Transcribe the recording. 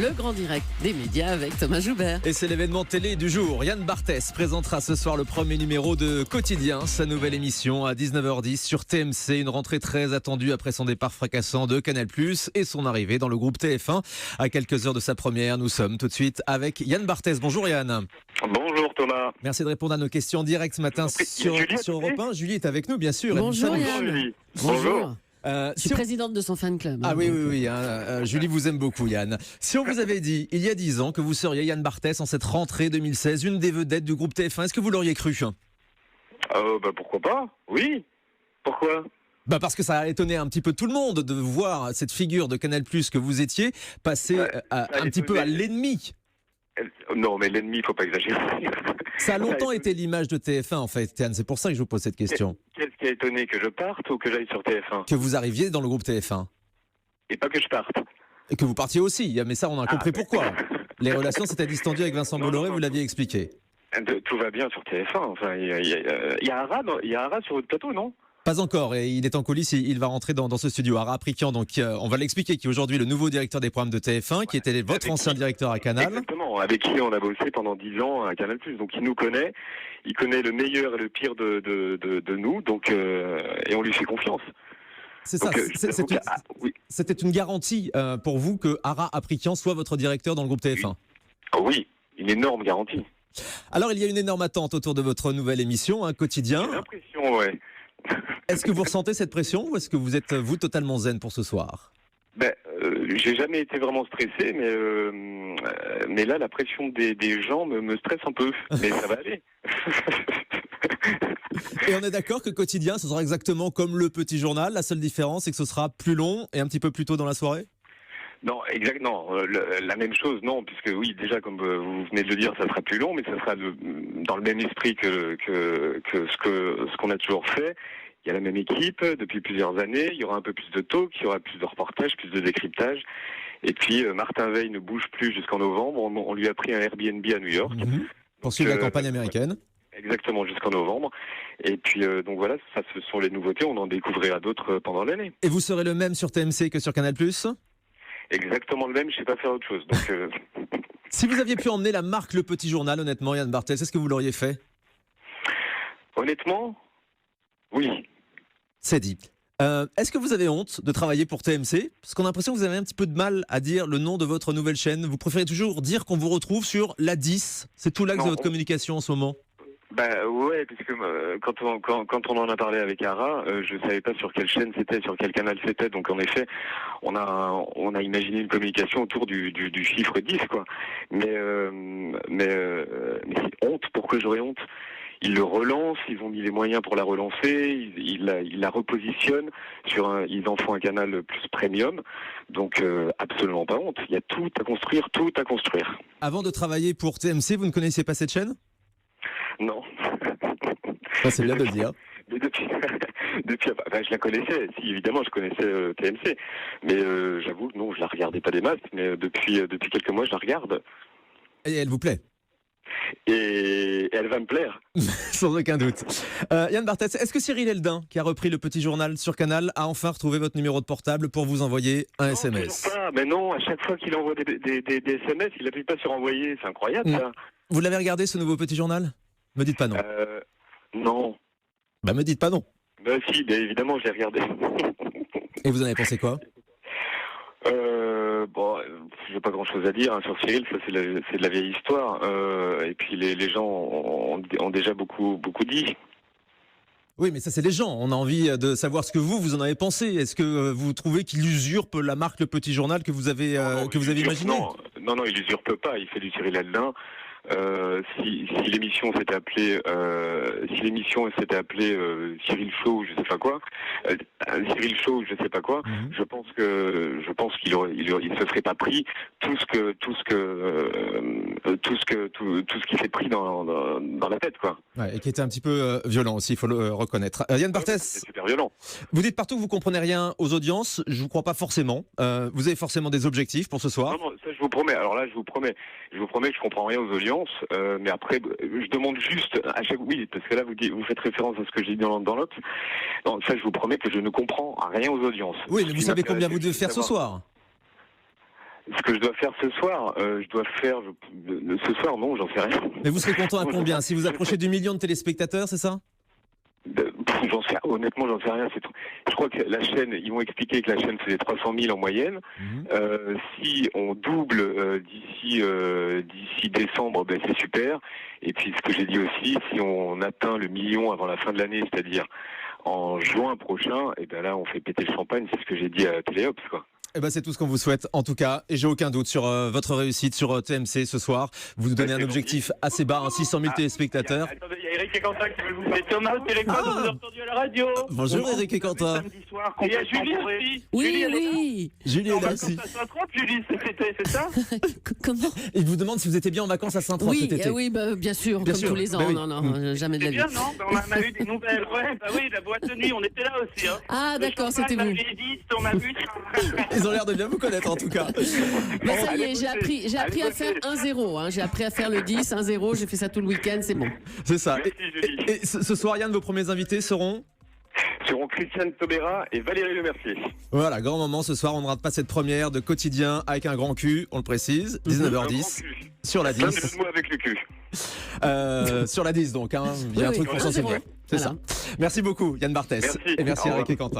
le grand direct des médias avec Thomas Joubert. Et c'est l'événement télé du jour. Yann Barthès présentera ce soir le premier numéro de Quotidien, sa nouvelle émission à 19h10 sur TMC. Une rentrée très attendue après son départ fracassant de Canal+ et son arrivée dans le groupe TF1. À quelques heures de sa première, nous sommes tout de suite avec Yann Barthès. Bonjour Yann. Bonjour Thomas. Merci de répondre à nos questions directes ce matin sur Europe 1. Julie est avec nous, bien sûr. Bonjour Bonjour Yann. Julie. Bonjour. Je suis Si on- présidente de son fan club. Ah oui. Julie vous aime beaucoup, Yann. Si on vous avait dit, il y a 10 ans, que vous seriez Yann Barthès en cette rentrée 2016, une des vedettes du groupe TF1, est-ce que vous l'auriez cru ? Pourquoi pas ? Oui. Pourquoi ? Parce que ça a étonné un petit peu tout le monde de voir cette figure de Canal+ que vous étiez passer un petit peu à l'ennemi. Non, mais l'ennemi, il faut pas exagérer. Ça a longtemps été l'image de TF1 en fait, Yann. C'est pour ça que je vous pose cette question. Qu'est-ce qui a étonné, que je parte ou que j'aille sur TF1 ? Que vous arriviez dans le groupe TF1 Et pas que je parte. et que vous partiez aussi. Mais ça, on a compris pourquoi. Les relations s'étaient distendues avec Vincent Bolloré, vous l'aviez expliqué. Tout va bien sur TF1. Enfin, il y a Ara sur votre plateau, non ? Pas encore, et il est en coulisses, il va rentrer dans ce studio. Ara Aprikian, donc on va l'expliquer, qui est aujourd'hui le nouveau directeur des programmes de TF1, qui était votre ancien directeur à Canal. Exactement, avec qui on a bossé pendant 10 ans à Canal+. Donc il nous connaît, il connaît le meilleur et le pire de nous, donc et on lui fait confiance. C'est ça, Donc, oui. c'était une garantie pour vous que Ara Aprikian soit votre directeur dans le groupe TF1. Oui, une énorme garantie. Alors il y a une énorme attente autour de votre nouvelle émission, un quotidien. J'ai l'impression, ouais. Est-ce que vous ressentez cette pression ou est-ce que vous êtes vous totalement zen pour ce soir ? J'ai jamais été vraiment stressé, mais là, la pression des gens me stresse un peu. Mais ça va aller. Et on est d'accord que quotidien, ce sera exactement comme le petit journal. La seule différence, c'est que ce sera plus long et un petit peu plus tôt dans la soirée ? Non, exactement. La même chose, non, puisque oui, déjà, comme vous venez de le dire, ça sera plus long, mais ça sera dans le même esprit que ce qu'on a toujours fait. Il y a la même équipe depuis plusieurs années. Il y aura un peu plus de talk, il y aura plus de reportages, plus de décryptage. Et puis, Martin Veil ne bouge plus jusqu'en novembre. On lui a pris un Airbnb à New York. Pour suivre la campagne américaine. Exactement, jusqu'en novembre. Et puis, donc voilà, ça, ce sont les nouveautés. On en découvrira d'autres pendant l'année. Et vous serez le même sur TMC que sur Canal+. Exactement le même, je sais pas faire autre chose. Donc, Si vous aviez pu emmener la marque Le Petit Journal, honnêtement, Yann Barthès, est-ce que vous l'auriez fait ? honnêtement, oui. C'est dit. Est-ce que vous avez honte de travailler pour TMC ? Parce qu'on a l'impression que vous avez un petit peu de mal à dire le nom de votre nouvelle chaîne. Vous préférez toujours dire qu'on vous retrouve sur la 10. C'est tout l'axe de votre communication en ce moment. Ouais, puisque quand on en a parlé avec Ara, je savais pas sur quelle chaîne c'était, sur quel canal c'était. Donc en effet, on a imaginé une communication autour du chiffre 10, quoi. Mais c'est honte. Pourquoi j'aurais honte ? Ils le relancent, ils ont mis les moyens pour la relancer, ils la repositionnent ils en font un canal plus premium. Donc absolument pas honte. Il y a tout à construire. Avant de travailler pour TMC, vous ne connaissiez pas cette chaîne ? Non. Ça, c'est bien de le dire. Mais depuis, je la connaissais. Si, évidemment, je connaissais TMC. Mais j'avoue que non, je la regardais pas des masses. Mais depuis quelques mois, je la regarde. Et elle vous plaît ? Et elle va me plaire. Sans aucun doute. Yann Barthès, est-ce que Cyril Eldin, qui a repris le Petit Journal sur Canal, a enfin retrouvé votre numéro de portable pour vous envoyer un SMS ? Toujours pas. Mais non, à chaque fois qu'il envoie des SMS, il n'appuie pas sur envoyer. C'est incroyable, ça. Vous l'avez regardé, ce nouveau Petit Journal ? Me dites pas non. Non. Me dites pas non. Si, évidemment, je l'ai regardé. Et vous en avez pensé quoi ? J'ai pas grand-chose à dire sur Cyril, ça c'est de la vieille histoire. Et puis les gens ont déjà beaucoup dit. Oui, mais ça c'est les gens. On a envie de savoir ce que vous en avez pensé. Est-ce que vous trouvez qu'il usurpe la marque Le Petit Journal que vous avez imaginé ? Non, il usurpe pas. Il fait du Cyril Eldin. Si l'émission s'était appelée Cyril Show, je sais pas quoi, je pense qu'il se serait pas pris tout ce qui s'est pris dans la tête, quoi. Ouais, et qui était un petit peu violent aussi, il faut le reconnaître. Yann Barthès, c'est super violent. Vous dites partout que vous comprenez rien aux audiences. Je vous crois pas forcément. Vous avez forcément des objectifs pour ce soir. Non, ça je vous promets. Alors là, je vous promets que je comprends rien aux audiences. Mais après, je demande juste à chaque parce que là vous faites référence à ce que j'ai dit dans l'autre. Non, ça je vous promets que je ne comprends rien aux audiences. Oui, mais vous savez combien vous devez faire ce soir ? Ce que je dois faire ce soir, ce soir, non, j'en sais rien. Mais vous serez content à combien? Si vous approchez du million de téléspectateurs, c'est ça? Honnêtement, j'en sais rien. Je crois que la chaîne, ils m'ont expliqué que la chaîne faisait 300 000 en moyenne. Si on double d'ici décembre, ben c'est super. Et puis ce que j'ai dit aussi, si on atteint le million avant la fin de l'année, c'est-à-dire en juin prochain, et ben là on fait péter le champagne. C'est ce que j'ai dit à Téléops, quoi. Eh ben, c'est tout ce qu'on vous souhaite en tout cas, et j'ai aucun doute sur votre réussite sur TMC ce soir. Vous nous donnez un objectif assez bas, 600 000 téléspectateurs. Attendez, il y a Eric et Quentin qui veulent vous dire. Thomas au téléphone, vous avez entendu à la radio. Bonjour Eric et Quentin. Samedi soir, il y a Julie aussi. Oui, Julie, elle est là. oui. Julie est là aussi. À Saint-Trope, Julie, c'est ça? Comment? Il vous demande si vous étiez bien en vacances à Saint-Trope cet été. Oui, bah, bien sûr, Bien comme sûr. tous les ans. Bah oui. Non, jamais de la C'est vie. bien, non? Ben, on a eu des nouvelles. Ouais, bah oui, la boîte de nuit, on était là aussi. Hein. Ah, Le d'accord, champagne, c'était vous. la G10, on a vu. Ils ont l'air de bien vous connaître en tout cas. Mais ça y est, j'ai Allez, appris à bosser. faire 1-0. Hein. J'ai appris à faire le 10, 1-0. J'ai fait ça tout le week-end, c'est bon. C'est ça. Merci, Julie. Et ce soir, Yann, vos premiers invités seront? Seront Christiane Taubira et Valérie Lemercier. Voilà, grand moment ce soir, on ne rate pas cette première de Quotidien avec un grand cul, on le précise, 19h10 sur la Plein de 10. jeux de mots avec le cul. Sur la 10 donc, hein. Il y a un Oui, truc pour oui, sensibiliser. 1-0. C'est Voilà. ça. Merci beaucoup Yann Barthès. Merci. Et merci Au revoir. Eric et Quentin.